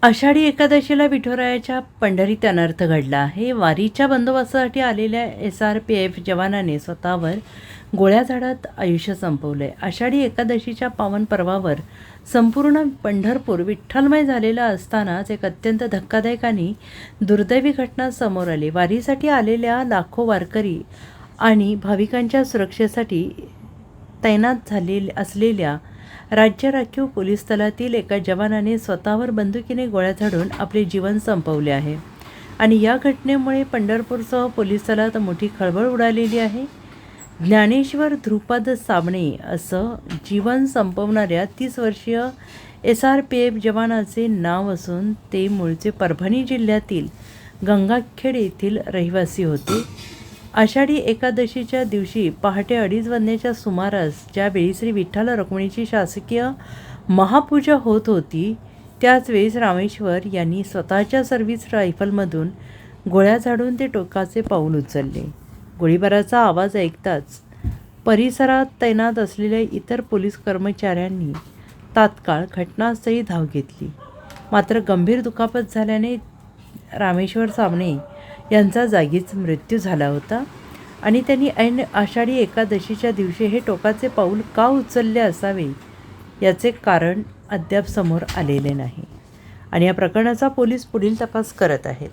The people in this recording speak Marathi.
आषाढी एकादशीला विठुरायाच्या पंढरीत अनर्थ घडला आहे. वारीच्या बंदोबस्तासाठी आलेल्या SRPF जवानाने स्वतःवर गोळ्या झाडत आयुष्य संपवले. आषाढी एकादशीच्या पावन पर्वावर संपूर्ण पंढरपूर विठ्ठलमय झालेला असतानाच एक अत्यंत धक्कादायक आणि दुर्दैवी घटना समोर आली. वारीसाठी आलेल्या लाखो वारकरी आणि भाविकांच्या सुरक्षेसाठी तैनात असलेल्या राज्य राखीव पोलीस दलातील एका जवानाने स्वतःवर बंदुकीने गोळ्या झाडून आपले जीवन संपवले आहे. आणि या घटनेमुळे पंढरपूरसह पोलीस दलात मोठी खळबळ उडालेली आहे. ज्ञानेश्वर ध्रुपद साबणे असं जीवन संपवणाऱ्या 30 वर्षीय SRPF जवानाचे नाव असून ते मूळचे परभणी जिल्ह्यातील गंगाखेड येथील रहिवासी होते. आषाढी एकादशीच्या दिवशी पहाटे 2:30 वाजण्याच्या सुमारास ज्यावेळी श्री विठ्ठल रुक्मिणीची शासकीय महापूजा होत होती, त्याच वेळेस रामेश्वर यांनी स्वतःच्या सर्व्हिस रायफलमधून गोळ्या झाडून ते टोकाचे पाऊल उचलले. गोळीबाराचा आवाज ऐकताच परिसरात तैनात असलेल्या इतर पोलीस कर्मचाऱ्यांनी तात्काळ घटनास्थळी धाव घेतली. मात्र गंभीर दुखापत झाल्याने रामेश्वर साबणे यांचा जागीच मृत्यू झाला होता. आणि त्यांनी ऐन आषाढी एकादशीच्या दिवशी हे टोकाचे पाऊल का उचलले असावे याचे कारण अद्याप समोर आलेले नाही. आणि या प्रकरणाचा पोलीस पुढील तपास करत आहेत.